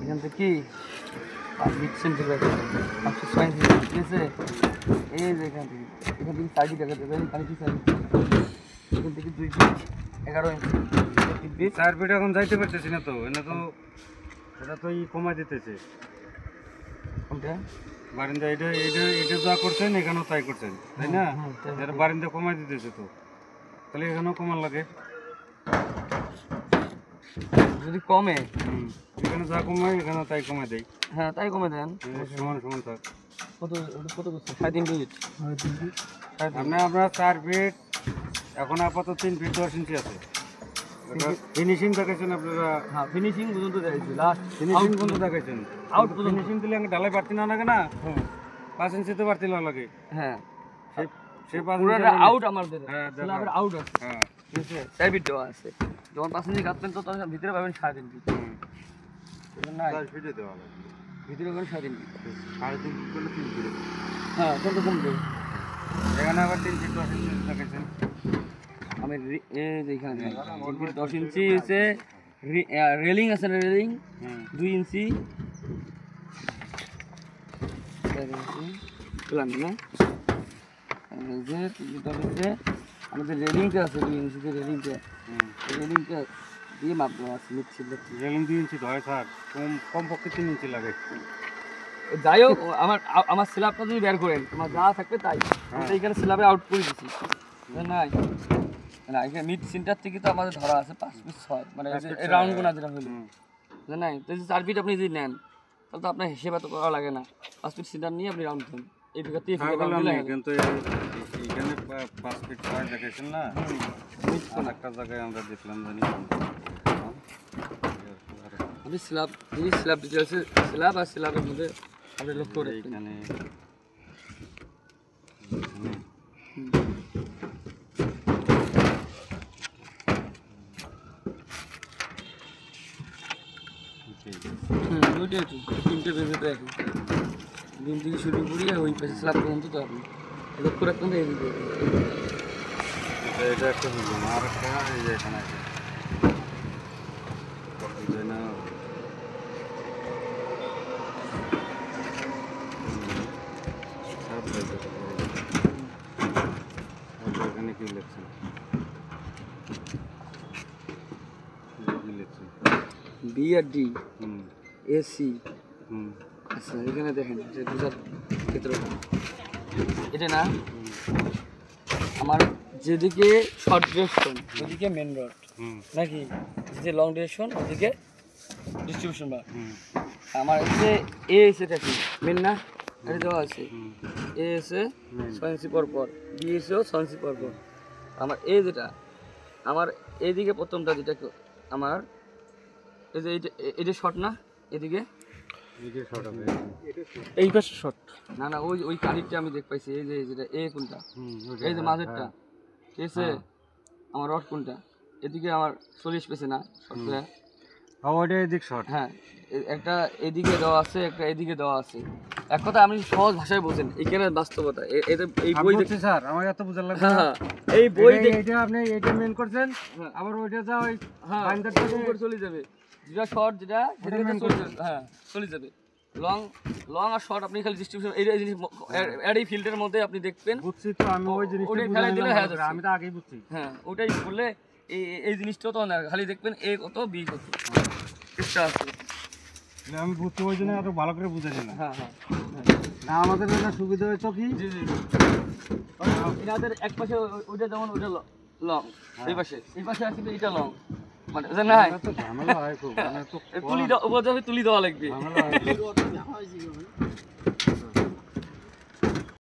এখান থেকে কি মিক্সেন থেকে 506 ঠিক আছে। এই যে এখান থেকে সাইড দেখা যাবে, এখানে কি সাইড এখান থেকে 2 ফিট 11 ইঞ্চি 3 ফিট 4 ফিট এখন যাইতে পারতেছি না তো, এনে তো এটা তো কমাই দিতেছে কোনটা বারিন্দা। এটা যা করছেন এখানেও তাই করছেন, তাই না? এটা বারিন্দা কমাই দিতেছে তো, তাহলে এখানেও কমান লাগে। যদি কমে এখানে যা কমায় এখানেও তাই কমাই দেয়। হ্যাঁ তাই কমে দেন, সমান সমান থাক। কত কত করছে 3.5 ফিট। আপনার 4 ফিট এখন আপাতত 3 ফিট 10 ইঞ্চি আছে। ফিনিশিং দেখাইছেন আপনারা? হ্যাঁ ফিনিশিং পর্যন্ত দেখাইছি, লাস্ট ফিনিশিং পর্যন্ত দেখাইছেন। আউট পর্যন্ত ফিনিশিং দিলে ঢালাই বাড়তি না লাগে না? 5 ইঞ্চি তো বাড়তি না লাগে। হ্যাঁ সেই 5 পুরো ইঞ্চি আউট আমাদের। হ্যাঁ স্ল্যাবের আউট আছে, হ্যাঁ ঠিক আছে। 4 ফিট দেওয়া আছে, যখন 5 ইঞ্চি কাটবেন তো তখন ভিতরে পাবেন 3.5 ফিট। না 4 ফিটে দেওয়া লাগে, ভিতরে পাবেন 3.5 ফিট। 3.5 ফিট করলে 3 ফিট। হ্যাঁ কত কমবে এখানে আবার 3 ফিট 10 ইঞ্চি দেখাইছেন। আমি এই যে এখানে 3 ফিট 10 ইঞ্চি হচ্ছে রেলিং আছে না, রেলিং 2 ইঞ্চি 4 ইঞ্চি প্লান না। এই যে 3 ফিট 10 ইঞ্চি আমাদের রেলিংটা আছে 2 ইঞ্চি, যে রেলিংটা দিয়ে মাপ দেওয়া আছে মিক্সির দেখছি। রেলিং 2 ইঞ্চি ধরে স্যার, কমপক্ষে 3 ইঞ্চি লাগে। যাই হোক আমার স্ল্যাবটা যদি বের করেন তোমার যা থাকবে তাই। আমরা এখানে স্ল্যাবে আউট করে দিচ্ছি নাই না, এখানে মিড সেন্টার থেকে তো আমাদের ধরা আছে 5 ফিট 6, মানে রাউন্ড কোনা যেটা হলো নাই। তো 4 ফিট আপনি যদি নেন তাহলে তো আপনার হিসেবে তো করা লাগে না, 5 ফিট সেন্টার নিয়ে আপনি রাউন্ড দেন। এই ফিগার থেকে কিন্তু এখানে 5 ফিট 6 দেখাইছেন না, একটা জায়গায় আমরা দেখলাম জানি আপনি স্ল্যাব দিতে আছে, স্ল্যাব আর স্ল্যাবের মধ্যে আপনি লক্ষ্য করে এখানে ওইটাই তো 3টে বেজেতে এখন দিন থেকে শুরু করি আর ওই পাশে স্ল্যাব পর্যন্ত তো আপনি লক্ষ্য রাখতেন তো এদিকে। এটা একটা হলো আর একটা এই যে এখানে আছে যেন সব এখানে কি লিখছেন বি আর ডি এসি। আচ্ছা এখানে দেখেন যে বুঝার ক্ষেত্রে এটা না, আমার যেদিকে শর্ট ডিরেকশন ওদিকে মেন রড নাকি, যে লং ডিরেকশন ওদিকে ডিস্ট্রিবিউশন বার। আমার হচ্ছে এ এসে থাকি মেন না, এটা দেওয়া আছে এ এসে 6 ইঞ্চি পর পর, বি এসেও 6 ইঞ্চি পর পর। আমার এ যেটা আমার এইদিকে প্রথমটা যেটা আমার এই যে এটা শর্ট না, এদিকে এই পাশে শর্ট না না, ওই কালিরটা আমি দেখ পাইছি। এই যে যেটা এ কোনটা, এই যে মাঝেরটা, ঠিক আছে। আমার রড কোনটা, এদিকে আমার 40 পেছে না শর্ট হয়ে, ওইটা এদিক শর্ট। হ্যাঁ একটা এদিকে দেওয়া আছে, একটা এদিকে দেওয়া আছে। এক কথা আপনি সহজ ভাষায় বোঝেন, এইখানে বাস্তবতা। এই বই দেখছি স্যার, আমার এত বুঝার লাগবে। হ্যাঁ এই বই এটা আপনি এটা মেন করছেন, আবার ওইটা যা ওই বাইন্ডারটা উপরে চলে যাবে, যেটা শর্ট যেটা সেটা মেন চলে যাবে। হ্যাঁ চলে যাবে। লং আর শর্ট আপনি খালি ডিস্ট্রিবিউশন এই জিনিস এই ফিল্ডের মধ্যে আপনি দেখবেন। বুঝছি তো আমি, ওই জিনিসটা ফেলাই দিলে হয়ে যাচ্ছে। আমি তো আগেই বুঝছি। হ্যাঁ ওটাই করলে এই জিনিসটাও তো না, খালি দেখবেন এ কত বি কত চেষ্টা আছে। আমি বুঝছি, ওই জন্য আরো ভালো করে বুঝে নিলাম। হ্যাঁ হ্যাঁ না আমাদের এটা সুবিধা হয়েছে কি, জি জি এনাদের এক পাশে ওইটা যেমন ওইটা লং, এই পাশে আছে এটা লং, মানে না তো ঝামেলা হয় খুব, মানে তো তুলি দেওয়া লাগবে।